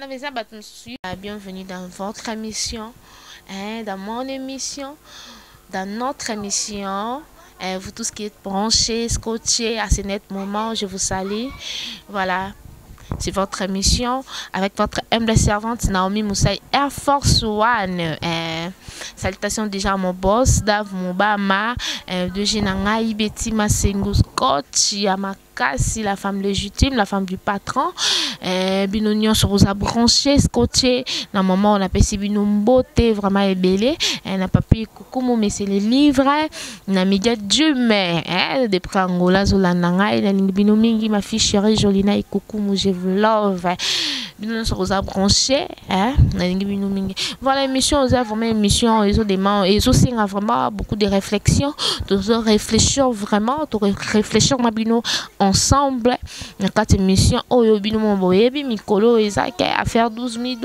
Bienvenue dans votre émission, dans mon émission, dans notre émission. Vous tous qui êtes branchés, scotchés à ce net moment, je vous salue. Voilà, c'est votre émission avec votre humble servante Naomi Moussaï Air Force One. Salutations déjà à mon boss, Dave Mobama, de Génangaï, Betty Masengus Coach, Yamakasi, la femme légitime, la femme du patron. Binonion sur vous a branché, scotché. Dans le moment, on a passé une beauté vraiment ébélée. On n'a pas pu coucou, mais c'est les livres. On a mis Dieu, mais des prangola, zolananga, et la binomingi, ma fille chérie, Jolina, et coucou, je vous love. Binonion sur vous a branché. Voilà, l'émission, on a vraiment une émission, ils aussi vraiment beaucoup de réflexions. Nous réfléchir vraiment, nous réfléchir ensemble. Dans cette émission, Mikolo ezaki à faire $12,000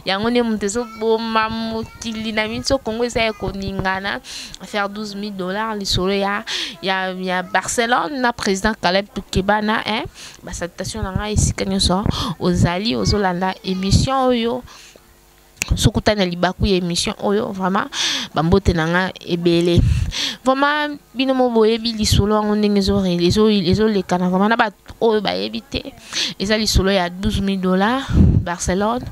yango ne mtezo boma mokili na biso Congo eza koningana à faire $12,000 lisolo ya Barcelone na président Caleb Tukebana ba salutation na ngai esika nyonso ozali ozolanda émission oyo sokuta na libaku ya émission oyo vraiment bambote nanga ebele vraiment bino mo boyebi lisolo ngo ndenge ezo lekana vraiment na ba oyo bayebi te eza lisolo ya $12,000 Barcelone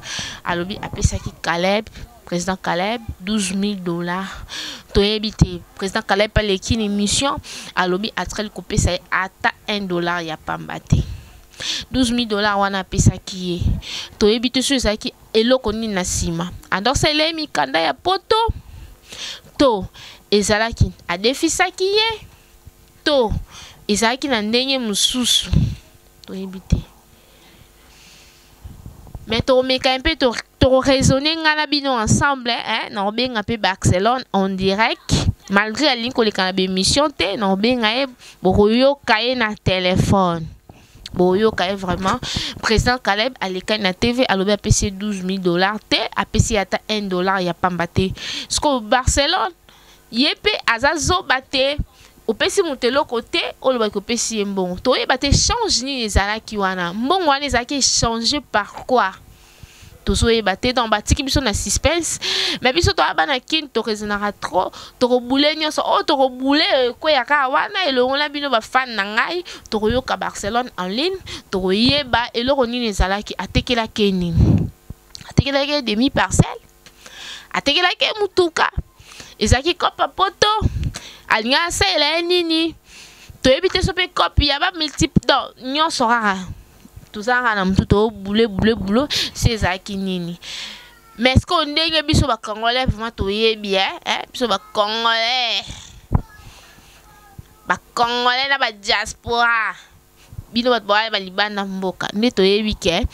alobi apesaki Caleb président Caleb $12,000 toyebi te président Caleb aleki une émission alobi atrel kopesa ata $1 ya pamba te $12,000 wana apesaki ye toyebi te so ezalaki eloko nini na nsima andosele mikanda ya poto to ezalaki adefisaki ye to ezalaki na ndenge mosusu toyebi te mais tomeka un peu to raisonner ngana bino ensemble na obenga pe Barcelone en direct malgré alingi koleka na bémission te na obenga ye bokoyoka ye na téléphone boyoka ye vraiment président Caleb aleka na TV alobi apesi $12,000 te apesi ata $1 ya pamba te siko Barcelone ye pe aza zoba te opesi mutelo côté oloba ko pesi mbongo to yeba te change ni ezalaki wana mbongo wana ezalaki changer par quoi tozo yeba te dans batiki biso na suspense mais biso to abana kin to rezonara trop to robule nyonso o to robule ko yaka wana elongola bino ba fan na ngai to yoka Barcelone en ligne to yeba eloko nini ezalaki atekela keni atekela ke demi parcelle atekela ke mutuka ezaki kopa poto alinga sela nini to ebite sope copie ya ba multiple don nyonso rara tuzanga na mtu to boule c'est ezaki nini mais ce qu'on ndenge biso ba congolais vraiment to yebi biso ba congolais na ba diaspora bino bat boya ba libanda mboka nde to yebi ke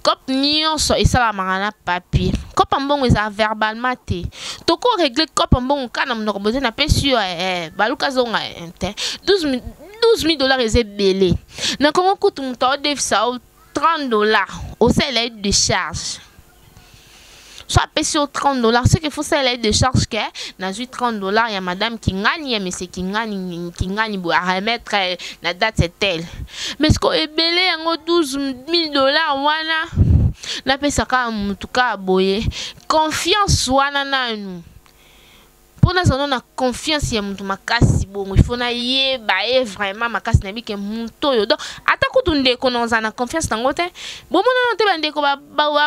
cop nyonso esalamaka na papier cop mbongo eza verbalement te toko régler cop mbongo kana mnoko boze na pesi yo baluka zonga te $12,000 eza belé na kongo kutu muto odefisa $30 au salaire de charge soit payé au $30 ce qu'il faut salaire de charge que na $30 ya madame qui gagne ya monsieur qui gagne pour remettre la date c'est elle mais ce qu'on est belé yango $12,000 wana na pesa ka mutuka boye confiance wana nanu pour nous on a confiance ya mutu makasi bongo il faut na yeba vraiment makasi na bike muto yo donc ata kutunde kononza na confiance nango te bomona te bande ko ba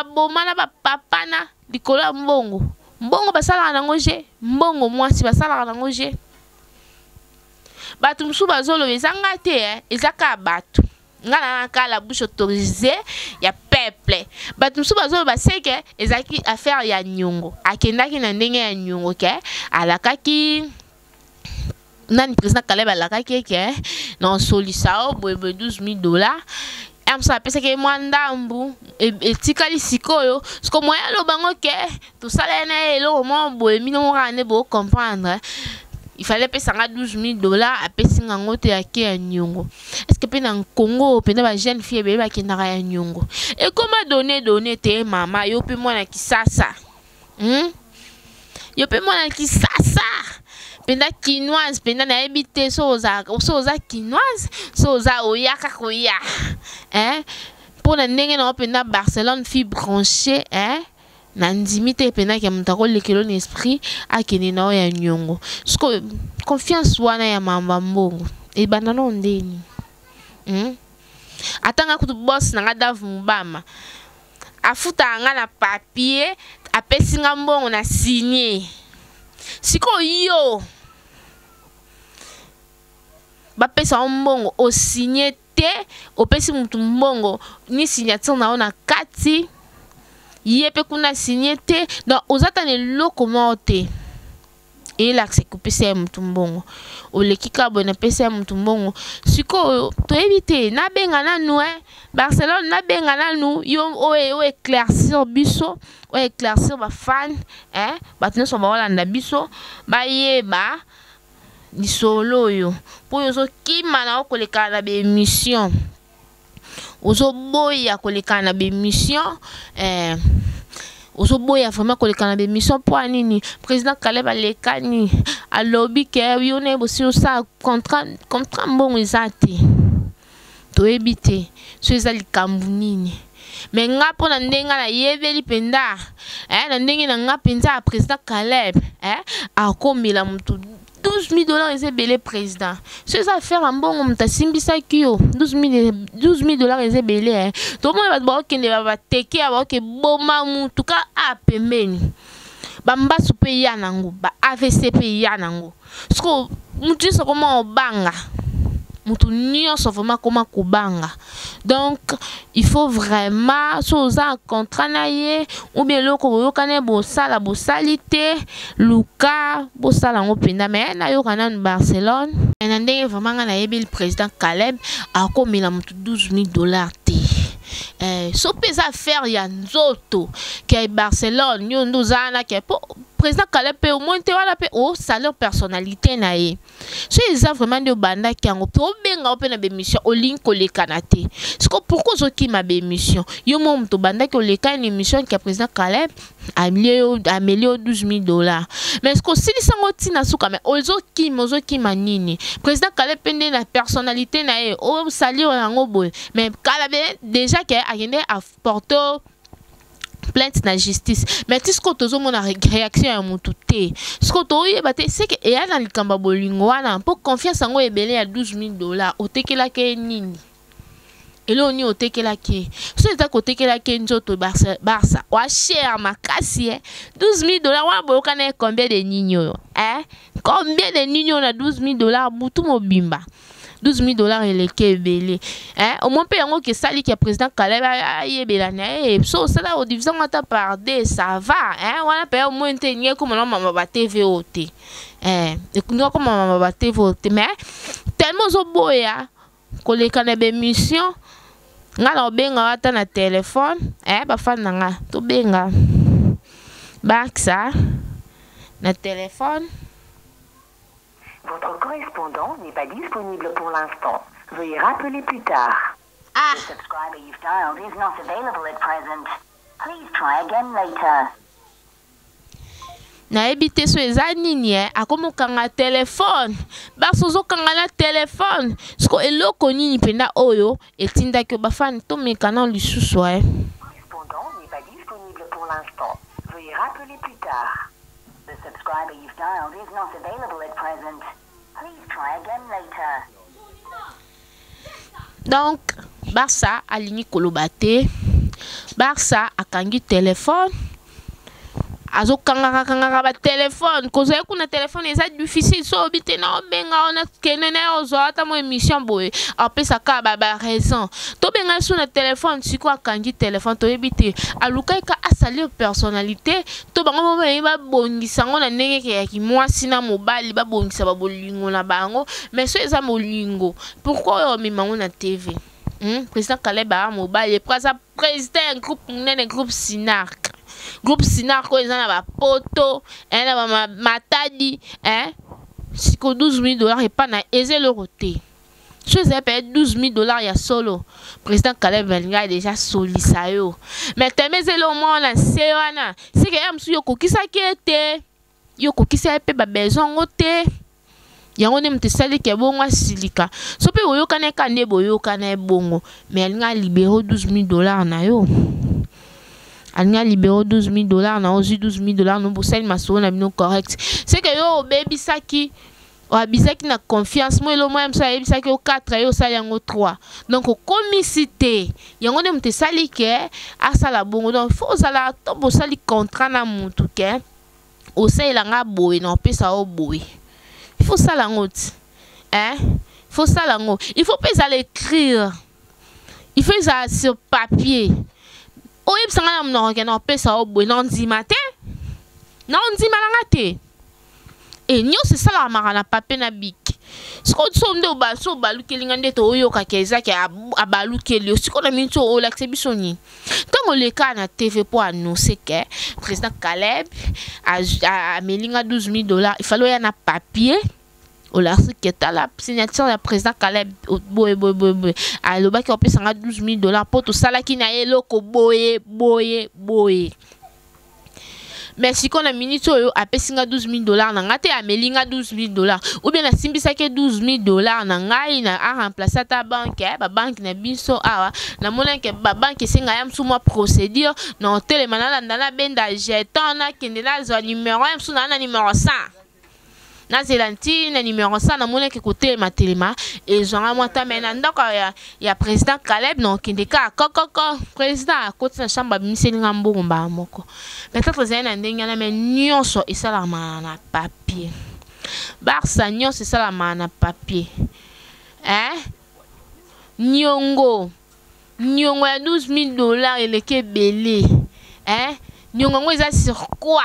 bomana ba papa na dikola mbongo basala nango je mbongo mwasi basala nango je batu musu bazolo ezanga te ezaka batu ngana kala bouche autorisée ya peuple batu musu bazolo baseke ezaki affaire ya nyongo akendaki na ndenge ya nyongo ke alakaki nani président Caleb alakaki ke non solisa boye $12,000 amsa pesa ke mwandambu etikali sikoyo siko moya lo bango ke to sala na elo mo boye mino ngane bo comprendre il fallait payer $12,000 à payer ngango te yake ya nyongo est-ce que pe na Congo pe na ba jeune fille be ba kinaka ya nyongo et comment donner te mama yo pe mwana kisasa yo pe mwana kisasa penda quinoise penda na ebite soza quinoise soza oyaka koya pour na ndenge na openda Barcelone fi branché na ndimi te pena ke mutako lekelo na esprit akene na ya nyongo sko confiance wana ya mamba mbongo e bana no ndeni atanga kutu boss na ngadavu mbama afuta anga na papier apesi nga mbongo na signer siko yo bapesa mbongo o signer te opesi mutu mbongo ni signature na ona kati yepe kuna signer te donc ozatane loko mote et là c'est coupé c'est mutu mbongo oleki kabo na pesa mutu mbongo siko to éviter na benga nanu Barcelone na benga nanu yo o éclaircir biso o éclaircir ba fan batino so ba wala nda biso ba yeba lisolo yo po yo zo kima na okoleka na be émission ozo boya koleka na be émission ozo boya vraiment koleka na be émission po anini président Caleb alekani alobi ke yo ne bosi sa contrat mbongo ezate to ebite so ezali kambunini mais nga po na ndenga na yebeli penda na ndenge na nga penza président Caleb akomela mutu $12,000 est belé président. C'est ça faire un bon homme. T'as simbi ça qui yo $12,000 est belé. Tout le monde va qu'il ne va teke avoir que bon mamou tout cas à pemeni. Bamba soupe yanango, ba AVCP yanango. Ce que nous disons comment on banga. Mutu nyonso vraiment comment kubanga. Donc il faut vraiment soza contrat na ye ou bien loko yokane bosala bosalite luka bosala ngopenda mais na yokana na Barcelone na ndenge vraiment na yebi le président Caleb akomela mutu $12,000 te so pesa faire ya nzoto ke Barcelone yo ndozana ke président Caleb pe au moins te wala pe o salaire personnalité na ye so ils ont vraiment de banda ki ango pe obenga ope na be mission o link koleka na te siko pourquoi zo ki ma be mission yo mo mto banda ki oleka une mission ki président Caleb amelio $12,000 mais siko sili sango tina suka mais ozo ki manini président Caleb pende na personnalité na ye o salaire yango boy mais Caleb déjà que agende a porto plainte na justice mais tu ce que tozo mona réaction ya mutu te ce que to yeba te c'est que e ya na likamba bolingo wana pour confiance ngo ebele ya $12,000 otekela ke nini elo ni otekela ke so eta kotekela ke njoto Barça wa cher makasi $12,000 wa boka na combien de nino combien de nino na $12,000 mutu mobimba $12,000 eleke ebele au moins pe yango ke sali ke président Caleb ayebela na so sala au division ata par deux ça va wana pe au moins te nye comme mama ba TV ote ekuno comme mama ba TV ote mais tellement zo boya koleka na be mission nga na obenga ata na téléphone ba fan nga to benga Barça na téléphone. Votre correspondant n'est pas disponible pour l'instant. Veuillez rappeler plus tard. The subscriber you've dialed is not available at present. Please try again later. Na ebite so eza nini akomo kanga téléphone basozo kanga na téléphone siko eloko nini penda oyo etinda ke bafani to mekana lisusu Correspondant n'est pas disponible pour l'instant. Veuillez rappeler plus tard. The subscriber you've dialed is not available at present. Please try again later. Donc Barça alini kolobate Barça akangi téléphone azo kanga ba téléphone kozo kuna téléphone eza difficile so bité na benga ona kenene ozo ata mo émission boy apesa ka ba raison to benga sur na téléphone siko akangi téléphone to ebité aluka ka asali personnalité to bango ba bongisa ngo na ndenge ke ya ki mwasi na mobali ba bongisa ba bolingo na bango mais so eza molingo pourquoi o mimango na TV président Caleb a mobile président groupe Sinark groupe Sinark ko ezana ba poto na ba matadi siko $12,000 et pas na ezelo roté so ezay paye $12,000 ya solo président Caleb Venga déjà solisa yo mais temezelo mona se wana c'est que amsu yo kokisa kete yo kokisa pe ba besoin ngote yango ne mte sali ke bongo silika so pe boyoka na kande boyoka na bongo mais alinga libéro $12,000 na yo alinga libéro $12,000 na ozi $12,000 no bosali masolo na bino correct c'est que yo obebisaki Bisaki na confiance moi lo moi msa bisaki au 4 yo sali yango 3 donc comicité yango ne mte sali ke asala bongo donc faut sala to bo sali contrat na mutu ke o sala nga boy na pesa o boy il faut sala ngoti faut sala ngo il faut pas aller écrire il faut ça sur papier o yebsanga na mnoko ke na pesa o boy na ndima te na ndima nga te. Et nous c'est ça la marana papier na bik. Ce qu'on sonde au baso balu kelingande to oyo ka keza ke abalu keli. Ce qu'on a mis to o l'accebisoni. Tant le cas na TV pour annoncer que président Caleb a melinga $12,000. Il fallait y en a papier. O la que ta la signature du président Caleb boy. Alors ba ki on peut sanga $12,000 pour tout ça là qui na eloko boy. Mais si qu'on a minute yo apesinga $12,000 na ngate amelinga $12,000 ou bien na simbisa ke $12,000 na ngai na a remplacer ta banque ba banque na biso awa na mona ke ba banque singa yam sous moi procédure na hotel manana na benda jeton na kende na zo numéro yam sous na numéro 100 na zelanti na numéro 100 na mona ke côté matelema et zonga mota mena ndoko ya président Caleb non kende ka kokoko président côté na chambre bimiselinga mbongo moko peut-être zena ndenge na mais nyonso esala na papier Barça nyonso esala na papier nyongo ya $12,000 eleke belé nyongo eza sur quoi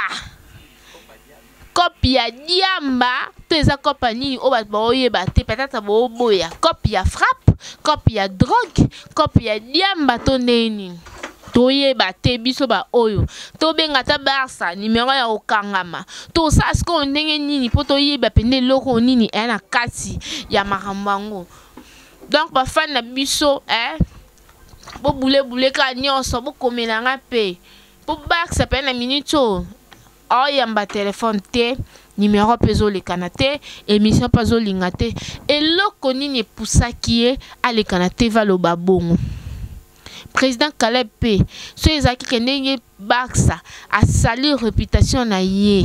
copie ya diamba to eza compagnie o ba oyeba te peut-être bo boya copie ya frappe copie ya drogue copie ya diamba to neni to yeba te biso ba oyo to benga ta Barça numéro ya okangama to sa sko ndenge nini po to yeba pende loko nini na kati ya makambango donc ba fan na biso bo boule ka nyonso bo komelanga pe po Barça pe na minute yamba téléphone te numéro peso le kanate émission peso lingate et loko nini pusaki a le kanate va lo babongo président Caleb P so ezaki kendenge Barça a sali réputation na ye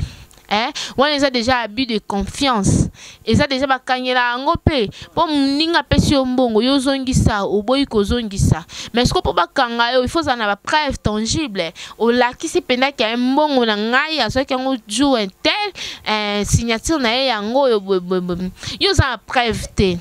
on les a déjà abus de confiance et ça déjà bakangela ngo pe po mninga pesi mbongo yo zongisa oboyi ko zongisa mais ce que po bakanga yo il faut ça na ba preuve tangible o la ki si penda ki mbongo na ngai aso ki ngo jour un tel signature na yango yo za preuve te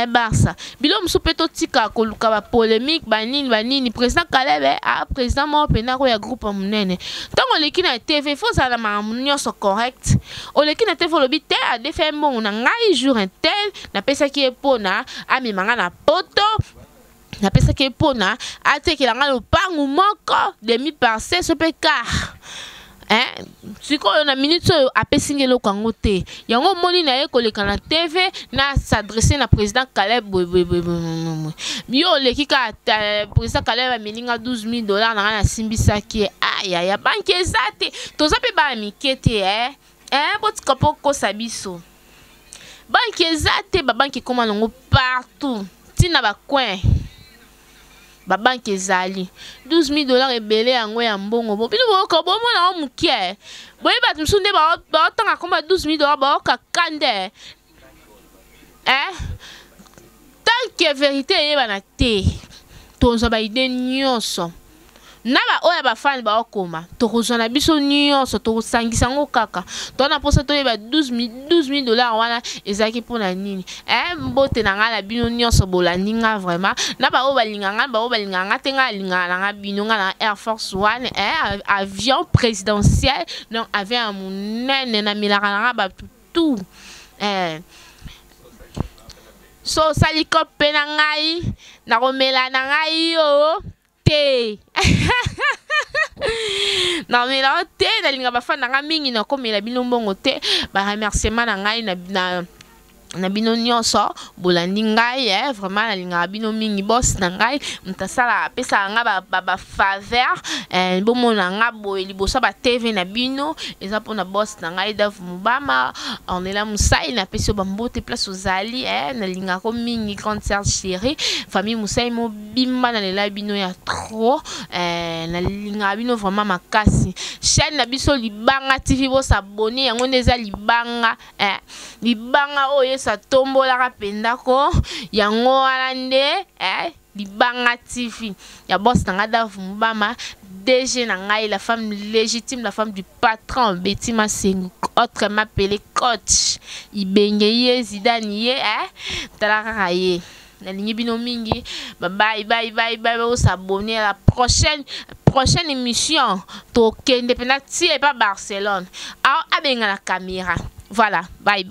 Barça bilo msupeto tika koluka ba polémique banini président Caleb président mo pena ko ya groupe munene tango leki na TV faut ça la nyonso correct o leki na TV lobi te a defait bon na ngai jour un tel na pesa ki epona amimanga na poto na pesa ki epona atekela nga lopangu moko demi parcelle so pe car siko na minute oyo apesingelo kango te yango moni na ye koleka na TV na s'adresser na président Caleb yo leki ka président Caleb amelinga $12,000 na simbisaki ya banque ezate toza pe ba mikete botika poko sabiso banque ezate ba banque koma nango partout tina ba coin ba banque ezali $12,000 ebele yango ya mbongo bo bino boko bo mona o mukie boye ba tumsunde ba tanga komba $12,000 ba ka kande tant que vérité yeba na te tonzo ba ide nyonso na ba oya ba fan ba okoma to kozona biso nyonso to sangisa ngo kaka to na posa to yeba $12,000 wana ezaki pona nini mbote na ngala bino nyonso bolandinga vraiment na ba o balinganga tenga lingana nga bino nga na Air Force One avion présidentiel donc avion munene na milaka nga ba tout so saliko pena ngai na komela na ngai yo te non mais là te dalinga ba fan nga mingi na komela bino mbongo te ba remerciement na ngai na na bino nyonso bolandi ngai vraiment nalinga bino mingi boss na ngai mtasala pesa nga ba faveur bomona nga boye liboso ba TV na bino eza pona boss na ngai Dave Mubama on est là musai na peso bambote place ozali nalinga ko mingi grande sœur chérie famille musai mo bimba na lela bino ya trop nalinga bino vraiment makasi chaîne na biso Libanga TV bo s'abonner yango neza Libanga oyo sa tombola rapenda ko yango wana nde Libanga TV ya boss na nga Dave Mubama DG na ngai la femme légitime la femme du patron Betty Masengo autrement appelé coach Ibenge ye Zidane ye talaka ye nalingi bino mingi bye au s'abonner à la prochaine émission to kende pena ti et pas Barcelone abenga la caméra voilà bye